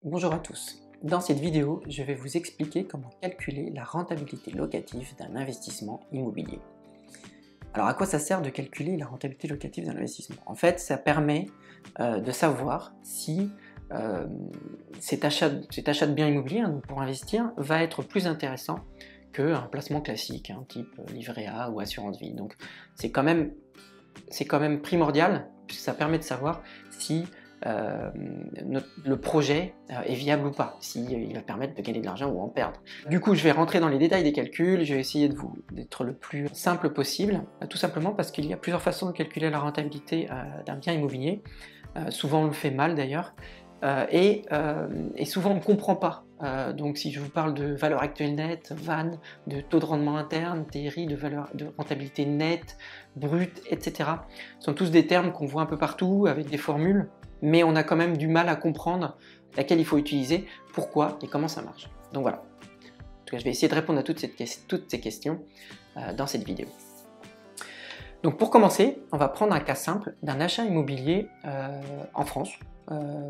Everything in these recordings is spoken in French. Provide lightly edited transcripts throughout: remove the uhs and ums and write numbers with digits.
Bonjour à tous. Dans cette vidéo, je vais vous expliquer comment calculer la rentabilité locative d'un investissement immobilier. Alors à quoi ça sert de calculer la rentabilité locative d'un investissement? En fait, ça permet de savoir si cet achat de biens immobiliers pour investir va être plus intéressant qu'un placement classique, type livret A ou assurance vie. Donc c'est quand même primordial, puisque ça permet de savoir si le projet est viable ou pas, s'il va permettre de gagner de l'argent ou en perdre. Du coup, je vais rentrer dans les détails des calculs, je vais essayer d'être le plus simple possible, tout simplement parce qu'il y a plusieurs façons de calculer la rentabilité d'un bien immobilier. Souvent on le fait mal d'ailleurs, et souvent on ne comprend pas. Donc si je vous parle de valeur actuelle nette, VAN, de taux de rendement interne, TRI, de rentabilité nette, brute, etc. Ce sont tous des termes qu'on voit un peu partout avec des formules, mais on a quand même du mal à comprendre laquelle il faut utiliser, pourquoi et comment ça marche. Donc voilà. En tout cas, je vais essayer de répondre à toutes ces questions dans cette vidéo. Donc pour commencer, on va prendre un cas simple d'un achat immobilier en France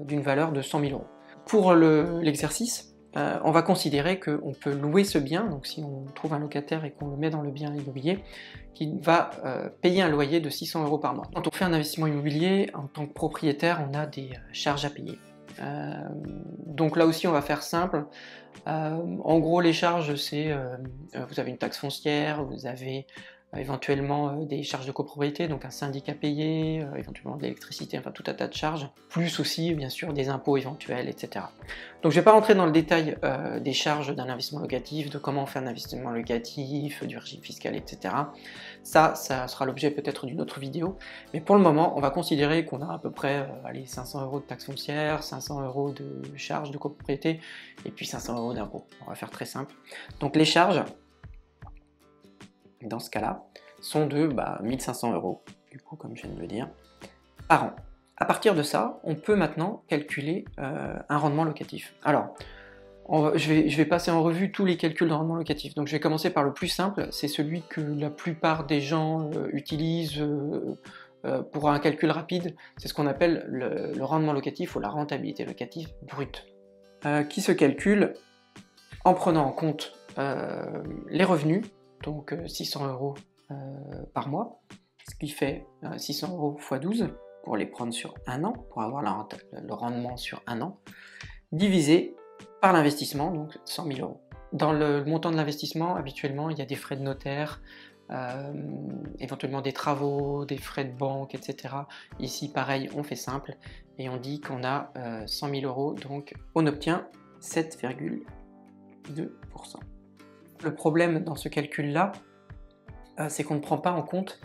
d'une valeur de 100 000 euros. Pour l'exercice, on va considérer qu'on peut louer ce bien, donc si on trouve un locataire et qu'on le met dans le bien immobilier, qui va payer un loyer de 600 euros par mois. Quand on fait un investissement immobilier, en tant que propriétaire, on a des charges à payer. Donc là aussi on va faire simple. En gros les charges c'est, vous avez une taxe foncière, vous avez éventuellement des charges de copropriété, donc un syndic à payer, éventuellement de l'électricité, enfin tout un tas de charges, plus aussi bien sûr des impôts éventuels, etc. Donc je ne vais pas rentrer dans le détail des charges d'un investissement locatif, de comment on fait un investissement locatif, du régime fiscal, etc. Ça sera l'objet peut-être d'une autre vidéo, mais pour le moment on va considérer qu'on a à peu près 500 euros de taxe foncière, 500 euros de charges de copropriété, et puis 500 euros d'impôts. On va faire très simple. Donc les charges, dans ce cas-là, sont de 1500 euros, du coup, comme je viens de le dire, par an. À partir de ça, on peut maintenant calculer un rendement locatif. Alors, je vais passer en revue tous les calculs de rendement locatif. Donc je vais commencer par le plus simple, c'est celui que la plupart des gens utilisent pour un calcul rapide, c'est ce qu'on appelle le rendement locatif ou la rentabilité locative brute, qui se calcule en prenant en compte les revenus, donc 600 euros par mois, ce qui fait 600 euros x 12 pour les prendre sur un an, pour avoir le rendement sur un an, divisé par l'investissement, donc 100 000 euros. Dans le montant de l'investissement, habituellement, il y a des frais de notaire, éventuellement des travaux, des frais de banque, etc. Ici, pareil, on fait simple et on dit qu'on a 100 000 euros, donc on obtient 7,2%. Le problème dans ce calcul-là, c'est qu'on ne prend pas en compte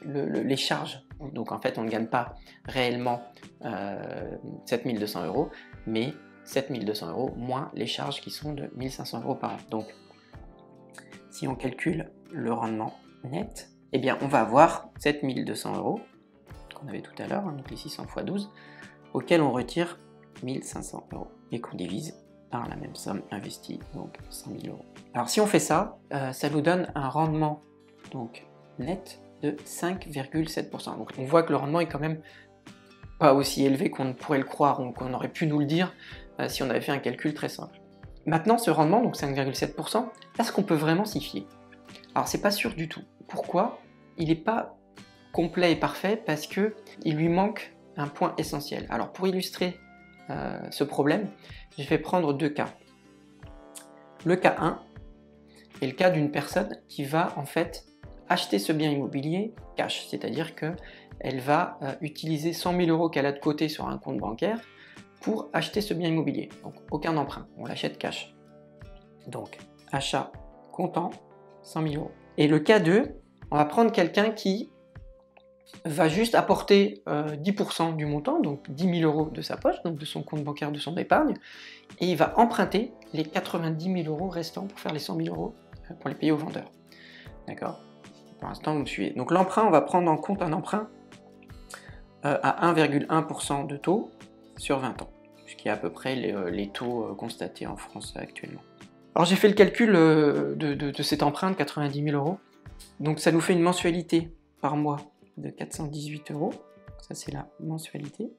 les charges. Donc en fait, on ne gagne pas réellement 7200 euros, mais 7200 euros moins les charges qui sont de 1500 euros par an. Donc, si on calcule le rendement net, eh bien, on va avoir 7200 euros, qu'on avait tout à l'heure, donc les 600 x 12, auquel on retire 1500 euros et qu'on divise par la même somme investie, donc 100 000 euros. Alors si on fait ça, ça nous donne un rendement donc net de 5,7%. Donc on voit que le rendement est quand même pas aussi élevé qu'on pourrait le croire, ou qu'on aurait pu nous le dire si on avait fait un calcul très simple. Maintenant ce rendement, donc 5,7%, est-ce qu'on peut vraiment s'y fier? Alors c'est pas sûr du tout. Pourquoi? Il n'est pas complet et parfait parce que il lui manque un point essentiel. Alors pour illustrer ce problème, je vais prendre deux cas. Le cas 1 est le cas d'une personne qui va en fait acheter ce bien immobilier cash, c'est-à-dire qu'elle va utiliser 100 000 euros qu'elle a de côté sur un compte bancaire pour acheter ce bien immobilier. Donc aucun emprunt, on l'achète cash. Donc achat comptant, 100 000 euros. Et le cas 2, on va prendre quelqu'un qui va juste apporter 10% du montant, donc 10 000 euros de sa poche, donc de son compte bancaire, de son épargne, et il va emprunter les 90 000 euros restants pour faire les 100 000 euros pour les payer au vendeur. D'accord? Pour l'instant, vous me suivez. Donc l'emprunt, on va prendre en compte un emprunt à 1,1% de taux sur 20 ans, ce qui est à peu près les taux constatés en France actuellement. Alors j'ai fait le calcul de cet emprunt de 90 000 euros, donc ça nous fait une mensualité par mois de 418 euros, ça c'est la mensualité,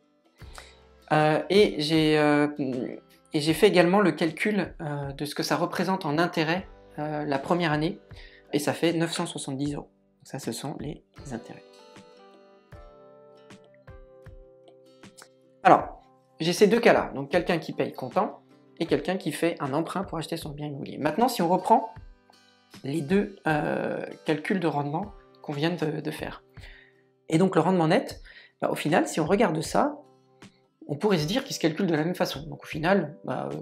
Et j'ai fait également le calcul de ce que ça représente en intérêt la première année, et ça fait 970 €. Donc ça, ce sont les intérêts. Alors, j'ai ces deux cas-là, donc quelqu'un qui paye comptant et quelqu'un qui fait un emprunt pour acheter son bien immobilier. Maintenant, si on reprend les deux calculs de rendement qu'on vient de faire. Et donc le rendement net, au final, si on regarde ça, on pourrait se dire qu'il se calcule de la même façon. Donc au final,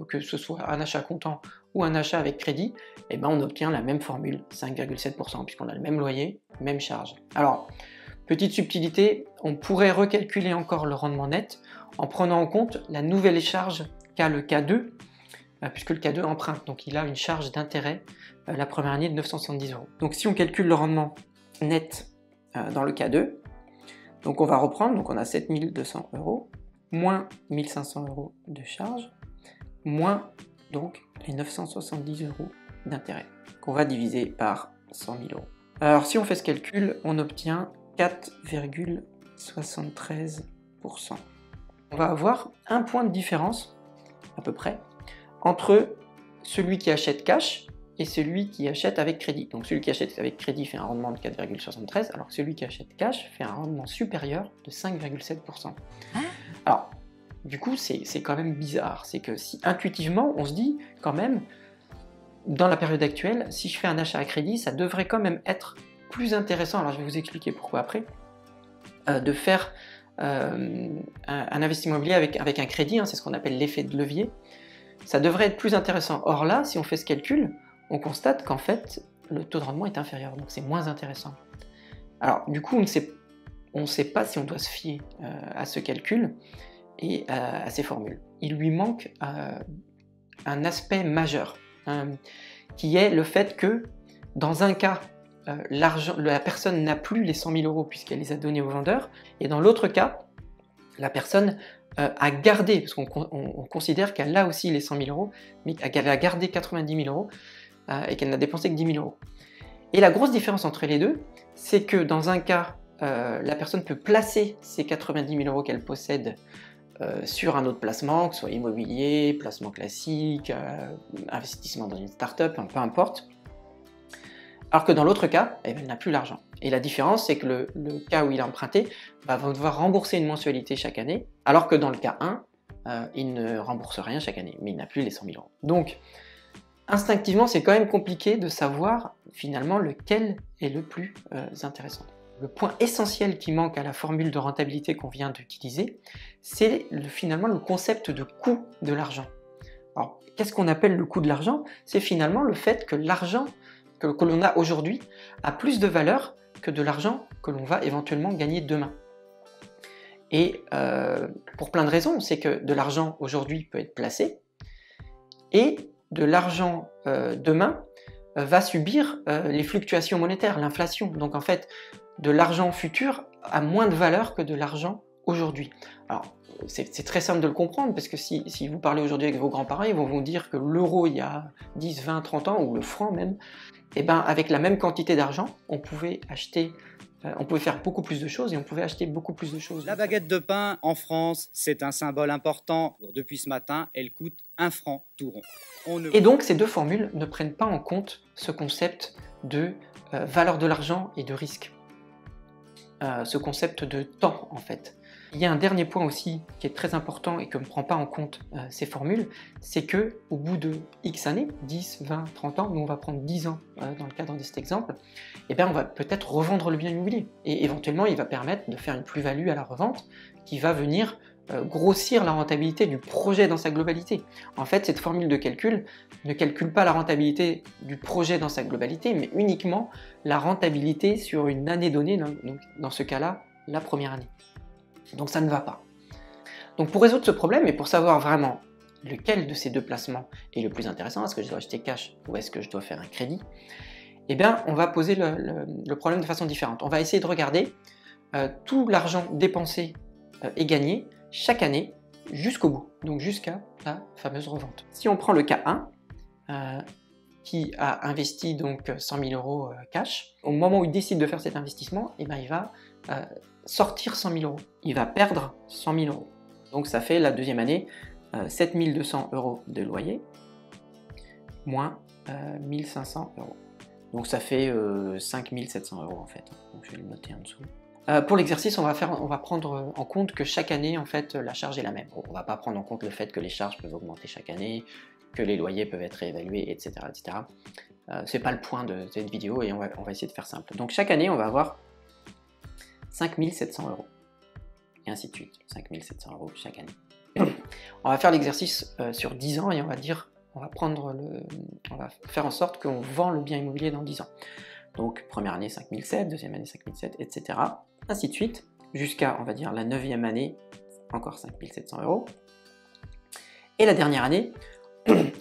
que ce soit un achat comptant ou un achat avec crédit, on obtient la même formule, 5,7%, puisqu'on a le même loyer, même charge. Alors, petite subtilité, on pourrait recalculer encore le rendement net en prenant en compte la nouvelle charge qu'a le K2, puisque le K2 emprunte, donc il a une charge d'intérêt la première année de 970 €. Donc si on calcule le rendement net dans le K2, donc on va reprendre, donc on a 7200 €, moins 1500 € de charge, moins donc les 970 € d'intérêt, qu'on va diviser par 100 000 €. Alors si on fait ce calcul, on obtient 4,73%. On va avoir un point de différence, à peu près, entre celui qui achète cash et celui qui achète avec crédit. Donc celui qui achète avec crédit fait un rendement de 4,73, alors que celui qui achète cash fait un rendement supérieur de 5,7%. Alors, du coup, c'est quand même bizarre. C'est que si intuitivement, on se dit quand même, dans la période actuelle, si je fais un achat à crédit, ça devrait quand même être plus intéressant, alors je vais vous expliquer pourquoi après, de faire un investissement immobilier avec un crédit, c'est ce qu'on appelle l'effet de levier. Ça devrait être plus intéressant. Or là, si on fait ce calcul, on constate qu'en fait, le taux de rendement est inférieur, donc c'est moins intéressant. Alors, du coup, on ne sait pas si on doit se fier à ce calcul et à ces formules. Il lui manque un aspect majeur, qui est le fait que, dans un cas, la personne n'a plus les 100 000 € puisqu'elle les a donnés au vendeur, et dans l'autre cas, la personne a gardé, parce qu'on considère qu'elle a aussi les 100 000 €, mais qu'elle a gardé 90 000 € et qu'elle n'a dépensé que 10 000 €. Et la grosse différence entre les deux, c'est que dans un cas, la personne peut placer ces 90 000 € qu'elle possède sur un autre placement, que ce soit immobilier, placement classique, investissement dans une start-up, peu importe. Alors que dans l'autre cas, elle n'a plus l'argent. Et la différence, c'est que le cas où il a emprunté va devoir rembourser une mensualité chaque année, alors que dans le cas 1, il ne rembourse rien chaque année, mais il n'a plus les 100 000 €. Donc, instinctivement, c'est quand même compliqué de savoir finalement lequel est le plus intéressant. Le point essentiel qui manque à la formule de rentabilité qu'on vient d'utiliser, c'est finalement le concept de coût de l'argent. Alors, qu'est-ce qu'on appelle le coût de l'argent? C'est finalement le fait que l'argent que l'on a aujourd'hui a plus de valeur que de l'argent que l'on va éventuellement gagner demain. Et pour plein de raisons, c'est que de l'argent aujourd'hui peut être placé, et de l'argent demain va subir les fluctuations monétaires, l'inflation. Donc en fait, de l'argent futur a moins de valeur que de l'argent aujourd'hui. Alors, c'est très simple de le comprendre, parce que si vous parlez aujourd'hui avec vos grands-parents, ils vont vous dire que l'euro il y a 10, 20, 30 ans, ou le franc même, avec la même quantité d'argent, on pouvait faire beaucoup plus de choses et on pouvait acheter beaucoup plus de choses. La baguette de pain en France, c'est un symbole important. Depuis ce matin, elle coûte 1 franc tout rond. Et donc ces deux formules ne prennent pas en compte ce concept de valeur de l'argent et de risque. Ce concept de temps en fait. Il y a un dernier point aussi qui est très important et que ne prend pas en compte ces formules, c'est que au bout de X années, 10, 20, 30 ans, nous on va prendre 10 ans dans le cadre de cet exemple, on va peut-être revendre le bien immobilier et éventuellement il va permettre de faire une plus-value à la revente qui va venir grossir la rentabilité du projet dans sa globalité. En fait, cette formule de calcul ne calcule pas la rentabilité du projet dans sa globalité, mais uniquement la rentabilité sur une année donnée, donc dans ce cas-là, la première année. Donc ça ne va pas. Donc pour résoudre ce problème et pour savoir vraiment lequel de ces deux placements est le plus intéressant, est-ce que je dois acheter cash ou est-ce que je dois faire un crédit, on va poser le problème de façon différente. On va essayer de regarder tout l'argent dépensé et gagné chaque année jusqu'au bout, donc jusqu'à la fameuse revente. Si on prend le cas 1, qui a investi donc 100 000 € cash, au moment où il décide de faire cet investissement, il va sortir 100 000 €. Il va perdre 100 000 €. Donc ça fait la deuxième année 7200 € de loyer, moins 1500 €. Donc ça fait 5700 € en fait. Donc je vais le noter en dessous. Pour l'exercice, on va prendre en compte que chaque année, en fait, la charge est la même. Bon, on ne va pas prendre en compte le fait que les charges peuvent augmenter chaque année, que les loyers peuvent être réévalués, etc. etc. C'est pas le point de cette vidéo et on va essayer de faire simple. Donc chaque année, on va avoir 5700 €. Et ainsi de suite. 5700 € chaque année. On va faire l'exercice sur 10 ans et on va faire en sorte qu'on vend le bien immobilier dans 10 ans. Donc première année 5007, deuxième année 5007, etc. Ainsi de suite, jusqu'à, on va dire, la 9e année, encore 5700 €. Et la dernière année,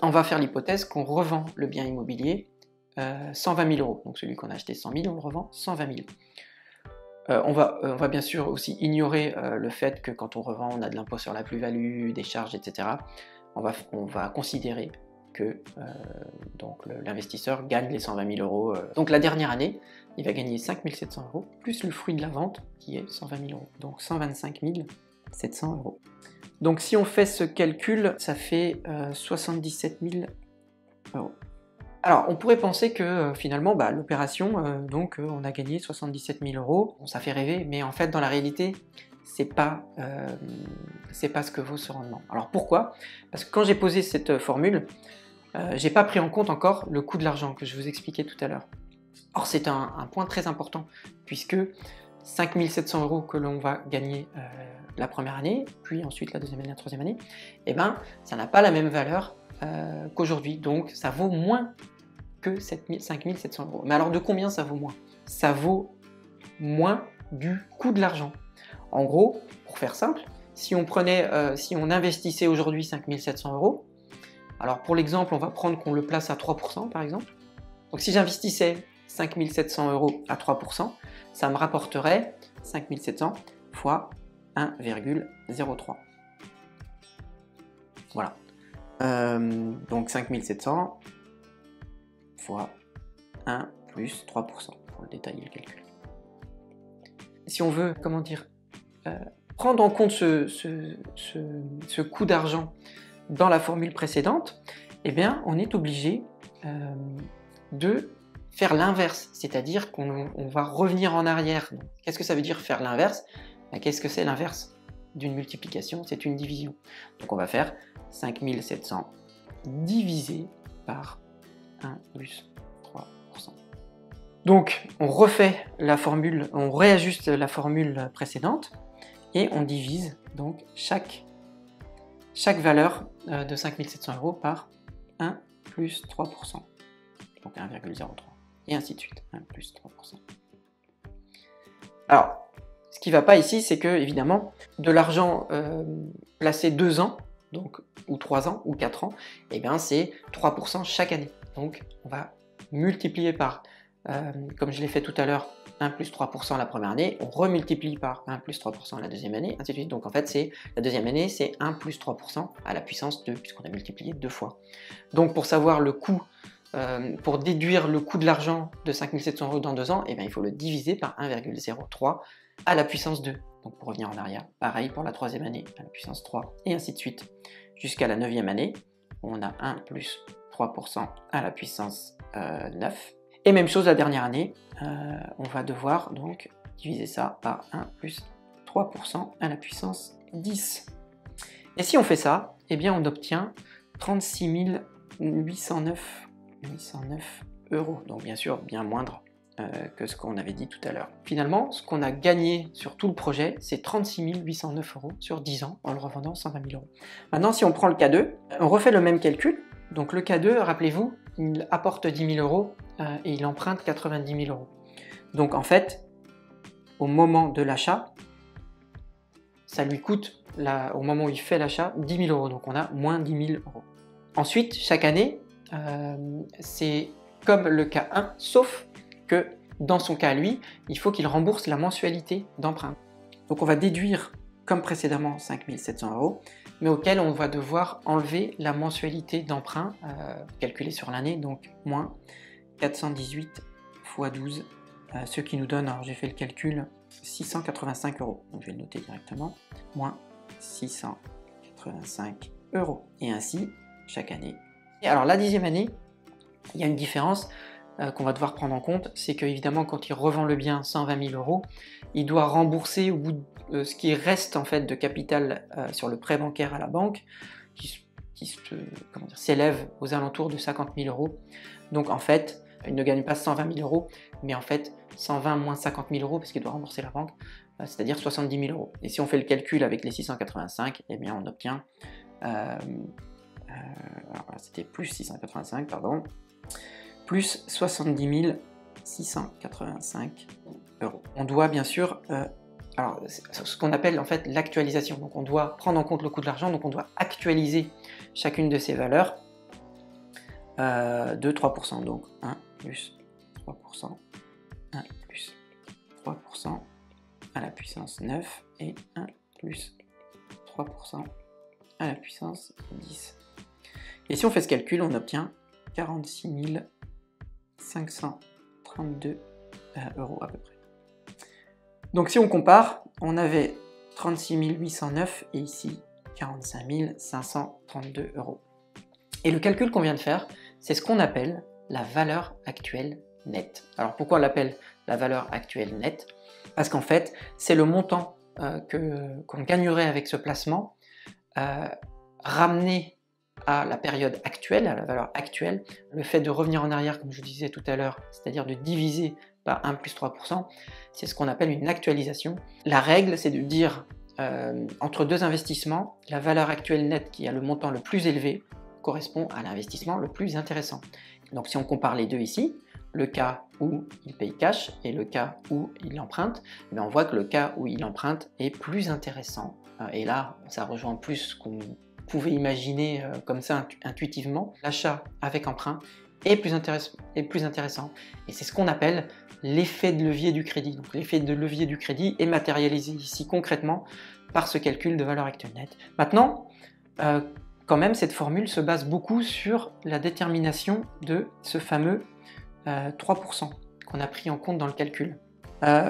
on va faire l'hypothèse qu'on revend le bien immobilier 120 000 €. Donc celui qu'on a acheté 100 000, on le revend 120 000. On va bien sûr aussi ignorer le fait que quand on revend, on a de l'impôt sur la plus-value, des charges, etc. On va considérer que l'investisseur gagne les 120 000 €. Donc la dernière année, il va gagner 5700 € plus le fruit de la vente qui est 120 000 €. Donc 125 700 €. Donc si on fait ce calcul, ça fait 77 000 €. Alors on pourrait penser que finalement l'opération, on a gagné 77 000 €. Bon, ça fait rêver, mais en fait dans la réalité, c'est pas ce que vaut ce rendement. Alors pourquoi? Parce que quand j'ai posé cette formule, j'ai pas pris en compte encore le coût de l'argent que je vous expliquais tout à l'heure. Or c'est un point très important, puisque 5700 € que l'on va gagner la première année, puis ensuite la deuxième année, la troisième année, et ça n'a pas la même valeur qu'aujourd'hui, donc ça vaut moins que 5700 €. Mais alors de combien ça vaut moins? Ça vaut moins du coût de l'argent. En gros, pour faire simple, si on investissait aujourd'hui 5700 €, alors pour l'exemple, on va prendre qu'on le place à 3% par exemple. Donc si j'investissais 5700 € à 3%, ça me rapporterait 5700 fois 1,03. Voilà. Donc 5700 fois 1 plus 3%, pour le détailler le calcul. Si on veut, prendre en compte ce coût d'argent dans la formule précédente, eh bien, on est obligé de faire l'inverse, c'est-à-dire qu'on va revenir en arrière. Qu'est-ce que ça veut dire faire l'inverse? Qu'est-ce que c'est l'inverse d'une multiplication? C'est une division. Donc on va faire 5700 divisé par 1 plus 3%. Donc on refait la formule, on réajuste la formule précédente et on divise donc chaque valeur de 5700 € par 1 plus 3%. Donc 1,03. Et ainsi de suite. 1 plus 3%. Alors, ce qui ne va pas ici, c'est que, évidemment, de l'argent placé 2 ans, donc, ou 3 ans, ou 4 ans, et bien c'est 3% chaque année. Donc, on va multiplier par, comme je l'ai fait tout à l'heure, 1 plus 3% la première année, on remultiplie par 1 plus 3% la deuxième année, ainsi de suite. Donc en fait, la deuxième année, c'est 1 plus 3% à la puissance 2, puisqu'on a multiplié 2 fois. Donc pour savoir le coût, pour déduire le coût de l'argent de 5700 € dans 2 ans, eh bien, il faut le diviser par 1,03 à la puissance 2. Donc pour revenir en arrière, pareil pour la troisième année, à la puissance 3, et ainsi de suite. Jusqu'à la 9e année, on a 1 plus 3% à la puissance 9. Et même chose la dernière année, on va devoir donc diviser ça par 1 plus 3% à la puissance 10. Et si on fait ça, eh bien on obtient 36 809 €. Donc bien sûr, bien moindre que ce qu'on avait dit tout à l'heure. Finalement, ce qu'on a gagné sur tout le projet, c'est 36 809 € sur 10 ans en le revendant 120 000 €. Maintenant, si on prend le cas 2, on refait le même calcul. Donc le cas 2, rappelez-vous, il apporte 10 000 € et il emprunte 90 000 €. Donc en fait, au moment de l'achat, ça lui coûte, au moment où il fait l'achat, 10 000 €. Donc on a moins 10 000 €. Ensuite, chaque année, c'est comme le cas 1, sauf que dans son cas, lui, il faut qu'il rembourse la mensualité d'emprunt. Donc on va déduire, comme précédemment, 5700 €, mais auquel on va devoir enlever la mensualité d'emprunt calculée sur l'année, donc moins 418 x 12, ce qui nous donne, alors j'ai fait le calcul, 685 €. Donc je vais le noter directement, moins 685 €. Et ainsi, chaque année. Et alors la 10e année, il y a une différence qu'on va devoir prendre en compte, c'est qu'évidemment quand il revend le bien 120 000 €, il doit rembourser au bout de ce qui reste en fait de capital sur le prêt bancaire à la banque, qui s'élève aux alentours de 50 000 €. Donc en fait, il ne gagne pas 120 000 €, mais en fait 120 moins 50 000 € parce qu'il doit rembourser la banque, c'est-à-dire 70 000 €. Et si on fait le calcul avec les 685, eh bien on obtient, c'était plus 685, pardon, plus 70 685 €. On doit bien sûr, alors ce qu'on appelle en fait l'actualisation, donc on doit prendre en compte le coût de l'argent, donc on doit actualiser chacune de ces valeurs de 3%, donc 1 plus 3%, 1 plus 3% à la puissance 9 et 1 plus 3% à la puissance 10. Et si on fait ce calcul, on obtient 46 532 € à peu près. Donc si on compare, on avait 36 809 et ici 45 532 €. Et le calcul qu'on vient de faire, c'est ce qu'on appelle la valeur actuelle nette. Alors pourquoi on l'appelle la valeur actuelle nette? Parce qu'en fait, c'est le montant qu'on gagnerait avec ce placement ramené à la période actuelle, à la valeur actuelle. Le fait de revenir en arrière, comme je vous disais tout à l'heure, c'est-à-dire de diviser par 1 plus 3%, c'est ce qu'on appelle une actualisation. La règle, c'est de dire entre deux investissements, la valeur actuelle nette qui a le montant le plus élevé correspond à l'investissement le plus intéressant. Donc si on compare les deux ici, le cas où il paye cash et le cas où il emprunte, eh on voit que le cas où il emprunte est plus intéressant. Et là, ça rejoint plus ce qu'on pouvait imaginer comme ça intuitivement. L'achat avec emprunt est plus intéressant. Et c'est ce qu'on appelle l'effet de levier du crédit. Donc l'effet de levier du crédit est matérialisé ici concrètement par ce calcul de valeur actuelle nette. Maintenant, quand même, cette formule se base beaucoup sur la détermination de ce fameux 3% qu'on a pris en compte dans le calcul.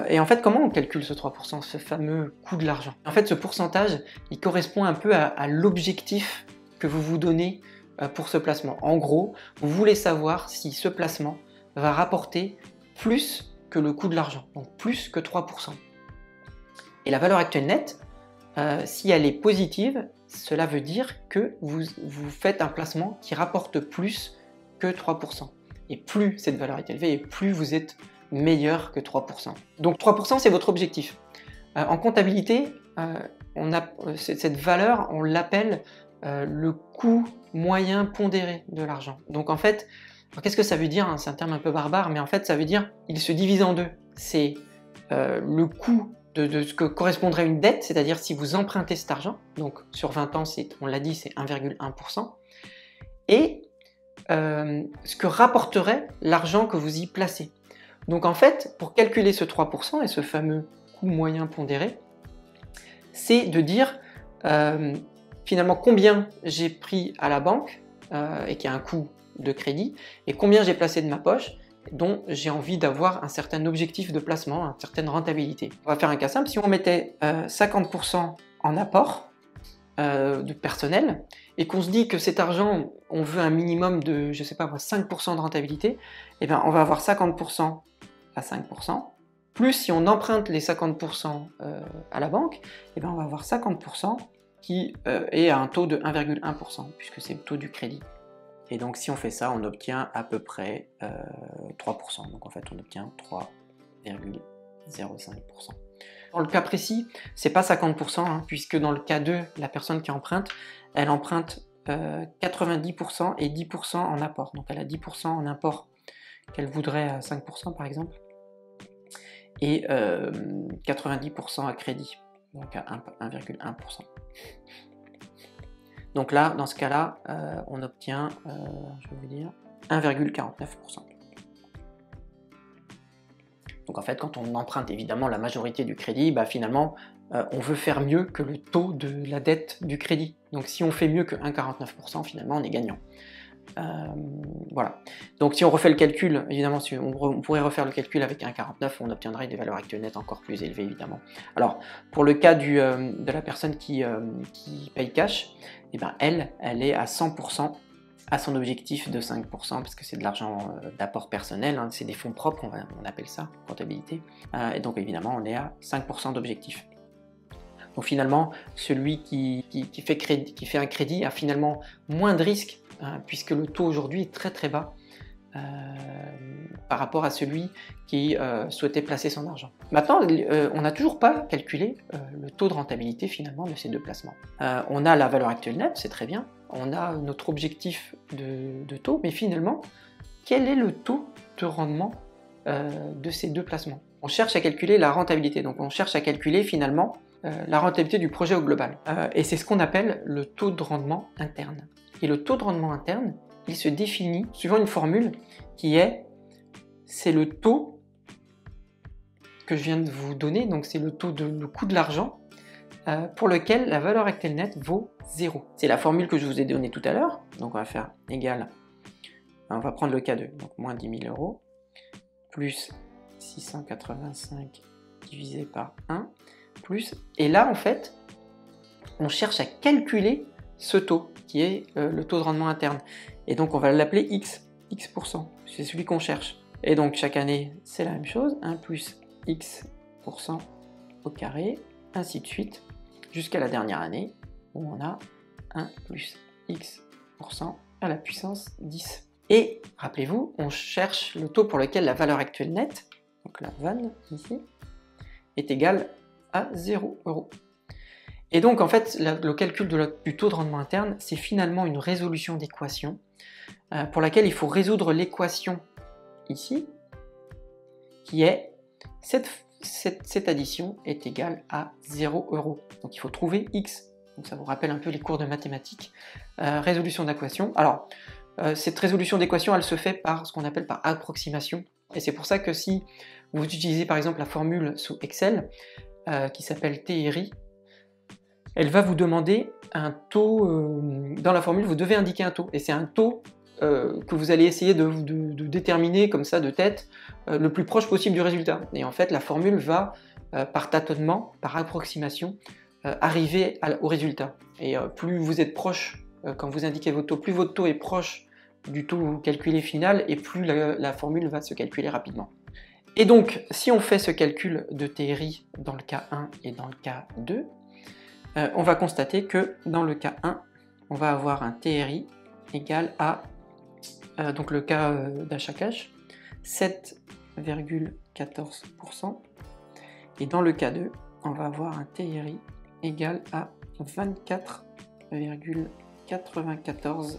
Et en fait, comment on calcule ce 3%, ce fameux coût de l'argent? En fait, ce pourcentage, il correspond un peu à l'objectif que vous vous donnez pour ce placement. En gros, vous voulez savoir si ce placement va rapporter plus que le coût de l'argent, donc plus que 3%. Et la valeur actuelle nette, si elle est positive, cela veut dire que vous faites un placement qui rapporte plus que 3%. Et plus cette valeur est élevée, et plus vous êtes meilleur que 3%. Donc 3%, c'est votre objectif. En comptabilité, cette valeur, on l'appelle le coût moyen pondéré de l'argent. Donc en fait, qu'est-ce que ça veut dire? C'est un terme un peu barbare, mais en fait, ça veut dire il se divise en deux. C'est le coût de ce que correspondrait une dette, c'est-à-dire si vous empruntez cet argent, donc sur 20 ans, on l'a dit, c'est 1,1%, et ce que rapporterait l'argent que vous y placez. Donc en fait, pour calculer ce 3% et ce fameux coût moyen pondéré, c'est de dire finalement combien j'ai pris à la banque et qui a un coût de crédit, et combien j'ai placé de ma poche, dont j'ai envie d'avoir un certain objectif de placement, une certaine rentabilité. On va faire un cas simple, si on mettait 50% en apport de personnel, et qu'on se dit que cet argent, on veut un minimum de, je sais pas, 5% de rentabilité, et bien on va avoir 50% à 5%, plus si on emprunte les 50% à la banque, et bien on va avoir 50% qui est à un taux de 1,1%, puisque c'est le taux du crédit. Et donc si on fait ça, on obtient à peu près 3%. Donc en fait, on obtient 3,05%. Dans le cas précis, c'est pas 50%, puisque dans le cas 2, la personne qui emprunte, elle emprunte 90% et 10% en apport. Donc elle a 10% en apport qu'elle voudrait à 5% par exemple, et 90% à crédit, donc à 1,1%. Donc là, dans ce cas-là, on obtient, je vais vous dire, 1,49%. Donc en fait, quand on emprunte évidemment la majorité du crédit, finalement, on veut faire mieux que le taux de la dette du crédit. Donc si on fait mieux que 1,49%, finalement, on est gagnant. Voilà. Donc si on refait le calcul, évidemment, si on pourrait refaire le calcul avec un 49, on obtiendrait des valeurs actuelles nettes encore plus élevées, évidemment. Alors, pour le cas de la personne qui paye cash, eh ben, elle est à 100% à son objectif de 5%, parce que c'est de l'argent d'apport personnel, hein, c'est des fonds propres, on appelle ça, comptabilité. Et donc évidemment, on est à 5% d'objectif. Donc finalement, celui qui fait un crédit a finalement moins de risques, puisque le taux aujourd'hui est très très bas par rapport à celui qui souhaitait placer son argent. Maintenant, on n'a toujours pas calculé le taux de rentabilité finalement de ces deux placements. On a la valeur actuelle nette, c'est très bien, on a notre objectif de taux, mais finalement, quel est le taux de rendement de ces deux placements? On cherche à calculer la rentabilité, donc on cherche à calculer finalement la rentabilité du projet au global. Et c'est ce qu'on appelle le taux de rendement interne. Et le taux de rendement interne, il se définit suivant une formule qui c'est le taux que je viens de vous donner, donc c'est le taux le coût de l'argent pour lequel la valeur actuelle nette vaut 0. C'est la formule que je vous ai donnée tout à l'heure, donc on va faire égal, on va prendre le cas 2, donc moins 10 000 euros, plus 685 divisé par 1, plus, et là en fait, on cherche à calculer ce taux, qui est le taux de rendement interne. Et donc on va l'appeler X%, c'est celui qu'on cherche. Et donc chaque année, c'est la même chose, 1 plus X% au carré, ainsi de suite, jusqu'à la dernière année, où on a 1 plus X% à la puissance 10. Et, rappelez-vous, on cherche le taux pour lequel la valeur actuelle nette, donc la vanne ici, est égale à 0 euros. Et donc en fait, le calcul du taux de rendement interne, c'est finalement une résolution d'équation pour laquelle il faut résoudre l'équation ici, qui est cette addition est égale à 0 euros. Donc il faut trouver x. Donc ça vous rappelle un peu les cours de mathématiques. Résolution d'équation. Alors, cette résolution d'équation, elle se fait par ce qu'on appelle par approximation. Et c'est pour ça que si vous utilisez par exemple la formule sous Excel, qui s'appelle TRI, elle va vous demander un taux, dans la formule vous devez indiquer un taux, et c'est un taux que vous allez essayer de déterminer comme ça de tête, le plus proche possible du résultat. Et en fait la formule va, par tâtonnement, par approximation, arriver au résultat. Et plus vous êtes proche, quand vous indiquez votre taux, plus votre taux est proche du taux calculé final, et plus la formule va se calculer rapidement. Et donc, si on fait ce calcul de TRI dans le cas 1 et dans le cas 2, on va constater que dans le cas 1, on va avoir un TRI égal à, donc le cas d'achat cash, 7,14%, et dans le cas 2, on va avoir un TRI égal à 24,94%.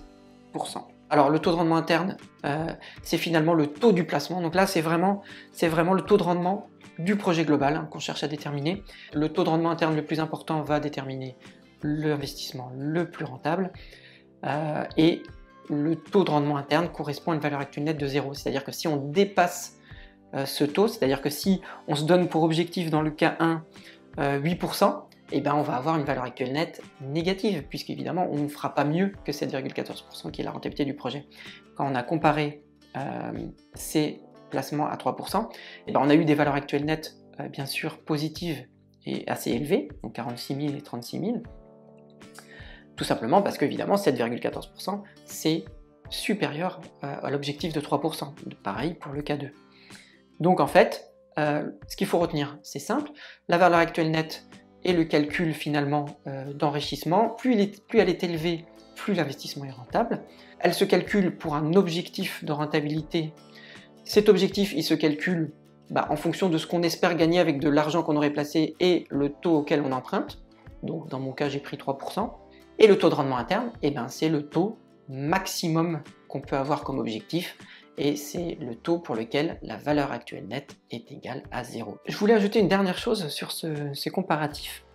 Alors le taux de rendement interne, c'est finalement le taux du placement, donc là c'est vraiment le taux de rendement du projet global qu'on cherche à déterminer. Le taux de rendement interne le plus important va déterminer l'investissement le plus rentable, et le taux de rendement interne correspond à une valeur actuelle nette de 0, c'est-à-dire que si on dépasse ce taux, c'est-à-dire que si on se donne pour objectif dans le cas 1 8%, et ben on va avoir une valeur actuelle nette négative, puisqu'évidemment on ne fera pas mieux que 7,14% qui est la rentabilité du projet. Quand on a comparé ces placements à 3%, et ben on a eu des valeurs actuelles nettes bien sûr positives et assez élevées, donc 46 000 et 36 000, tout simplement parce qu'évidemment 7,14% c'est supérieur à l'objectif de 3%, pareil pour le cas 2. Donc en fait, ce qu'il faut retenir, c'est simple, la valeur actuelle nette et le calcul finalement d'enrichissement, plus elle est élevée, plus l'investissement est rentable. Elle se calcule pour un objectif de rentabilité. Cet objectif, il se calcule en fonction de ce qu'on espère gagner avec de l'argent qu'on aurait placé et le taux auquel on emprunte. Donc dans mon cas, j'ai pris 3%. Et le taux de rendement interne, c'est le taux maximum qu'on peut avoir comme objectif. Et c'est le taux pour lequel la valeur actuelle nette est égale à 0. Je voulais ajouter une dernière chose sur ces comparatifs.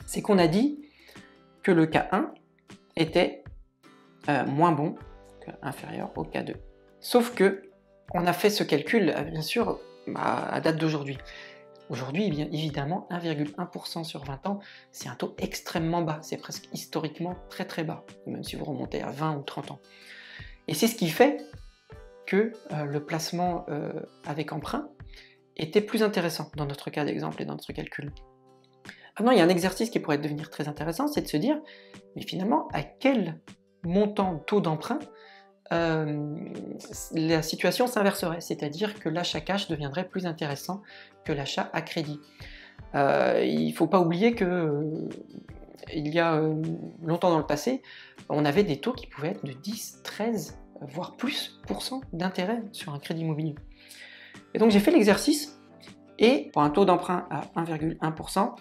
C'est qu'on a dit que le cas 1 était moins bon, inférieur au cas 2. Sauf que on a fait ce calcul, bien sûr, à date d'aujourd'hui. Aujourd'hui, bien évidemment, 1,1% sur 20 ans, c'est un taux extrêmement bas. C'est presque historiquement très très bas, même si vous remontez à 20 ou 30 ans. Et c'est ce qui fait que le placement avec emprunt était plus intéressant dans notre cas d'exemple et dans notre calcul. Maintenant, il y a un exercice qui pourrait devenir très intéressant, c'est de se dire, mais finalement, à quel montant taux d'emprunt la situation s'inverserait, c'est-à-dire que l'achat cash deviendrait plus intéressant que l'achat à crédit. Il ne faut pas oublier que il y a longtemps dans le passé, on avait des taux qui pouvaient être de 10, 13, voire plus % d'intérêt sur un crédit immobilier. Et donc j'ai fait l'exercice, et pour un taux d'emprunt à 1,1%,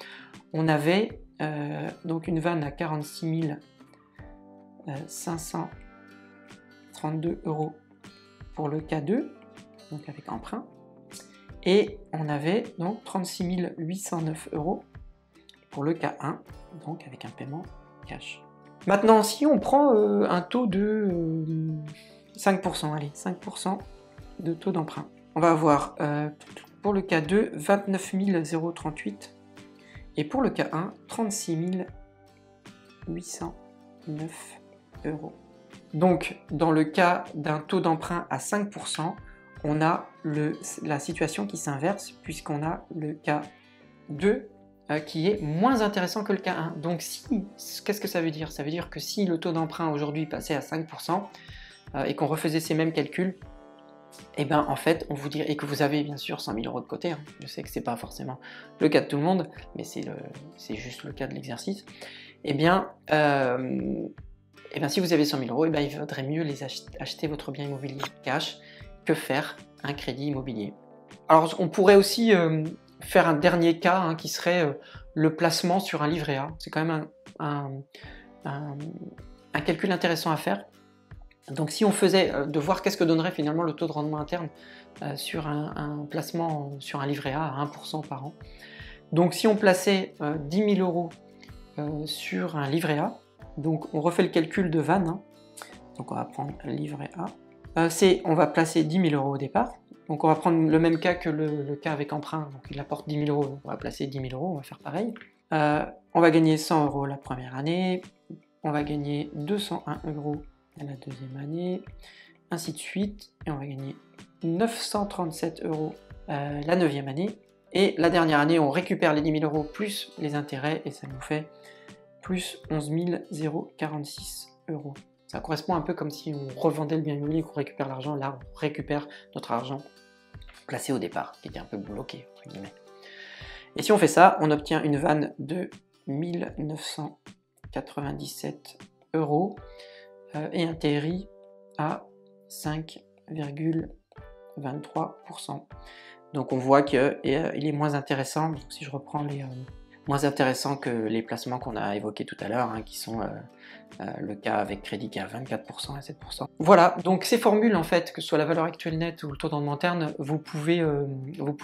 on avait donc une vanne à 46 532 € pour le K2, donc avec emprunt, et on avait donc 36 809 € pour le K1, donc avec un paiement cash. Maintenant, si on prend un taux de 5%, allez, 5% de taux d'emprunt, on va avoir pour le K2 29 038 et pour le K1 36 809 €. Donc, dans le cas d'un taux d'emprunt à 5%, on a la situation qui s'inverse puisqu'on a le K2 qui est moins intéressant que le K1. Donc, qu'est-ce que ça veut dire? Ça veut dire que si le taux d'emprunt aujourd'hui passait à 5% et qu'on refaisait ces mêmes calculs, et bien en fait, on vous dirait, et que vous avez bien sûr 100 000 € de côté, hein. Je sais que c'est pas forcément le cas de tout le monde, mais c'est juste le cas de l'exercice, et bien si vous avez 100 000 €, il vaudrait mieux les acheter votre bien immobilier cash que faire un crédit immobilier. Alors on pourrait aussi faire un dernier cas hein, qui serait le placement sur un livret A. C'est quand même un calcul intéressant à faire. Donc si on faisait de voir qu'est-ce que donnerait finalement le taux de rendement interne sur un placement sur un livret A à 1% par an. Donc si on plaçait 10 000 € sur un livret A, donc on refait le calcul de vanne, hein. Donc on va prendre le livret A, on va placer 10 000 € au départ, donc on va prendre le même cas que le cas avec emprunt, donc il apporte 10 000 €, on va placer 10 000 €, on va faire pareil. On va gagner 100 € la première année, on va gagner 201 € la deuxième année, ainsi de suite, et on va gagner 937 € la 9e année, et la dernière année on récupère les 10 000 € plus les intérêts, et ça nous fait plus 11 046 €. Ça correspond un peu comme si on revendait le bien immobilier, qu'on récupère l'argent, là on récupère notre argent placé au départ, qui était un peu bloqué, entre guillemets. Et si on fait ça, on obtient une vanne de 1997 € et un TRI à 5,23%. Donc on voit qu'il est moins intéressant, donc si je reprends moins intéressant que les placements qu'on a évoqués tout à l'heure, hein, qui sont le cas avec crédit qui est à 24% et 7%. Voilà, donc ces formules en fait, que ce soit la valeur actuelle nette ou le taux de rendement interne, vous pouvez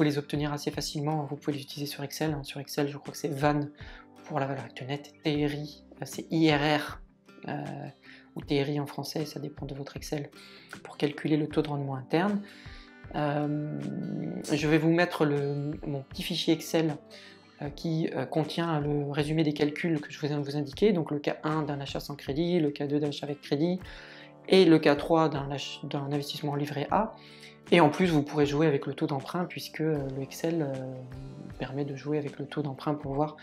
les obtenir assez facilement, vous pouvez les utiliser sur Excel. Hein. Sur Excel, je crois que c'est VAN pour la valeur actuelle nette, TRI, c'est IRR, ou TRI en français, ça dépend de votre Excel, pour calculer le taux de rendement interne. Je vais vous mettre mon petit fichier Excel qui contient le résumé des calculs que je viens de vous indiquer, donc le cas 1 d'un achat sans crédit, le cas 2 d'un achat avec crédit, et le cas 3 d'un investissement en livret A. Et en plus, vous pourrez jouer avec le taux d'emprunt, puisque le Excel permet de jouer avec le taux d'emprunt pour voir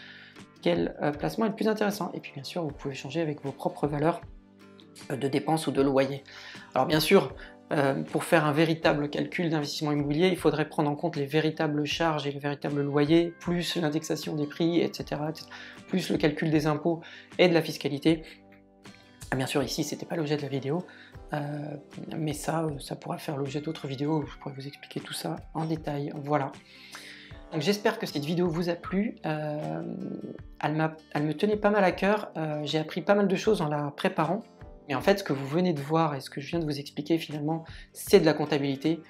quel placement est le plus intéressant. Et puis bien sûr, vous pouvez changer avec vos propres valeurs de dépenses ou de loyer. Alors bien sûr, pour faire un véritable calcul d'investissement immobilier, il faudrait prendre en compte les véritables charges et le véritable loyer, plus l'indexation des prix, etc., plus le calcul des impôts et de la fiscalité. Bien sûr, ici, c'était pas l'objet de la vidéo, mais ça pourra faire l'objet d'autres vidéos où je pourrais vous expliquer tout ça en détail. Voilà. Donc j'espère que cette vidéo vous a plu. Elle me tenait pas mal à cœur. J'ai appris pas mal de choses en la préparant. Mais en fait, ce que vous venez de voir et ce que je viens de vous expliquer finalement, c'est de la comptabilité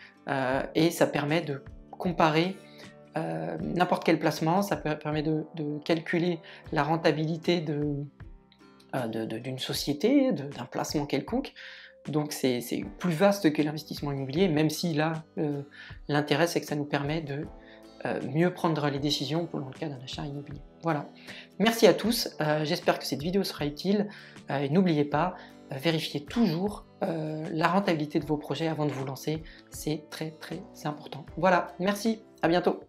et ça permet de comparer n'importe quel placement, ça permet de calculer la rentabilité d'une société, d'un placement quelconque. Donc c'est plus vaste que l'investissement immobilier, même si là, l'intérêt c'est que ça nous permet de mieux prendre les décisions dans le cas d'un achat immobilier. Voilà. Merci à tous, j'espère que cette vidéo sera utile et n'oubliez pas, vérifiez toujours la rentabilité de vos projets avant de vous lancer. C'est très important. Voilà, merci, à bientôt.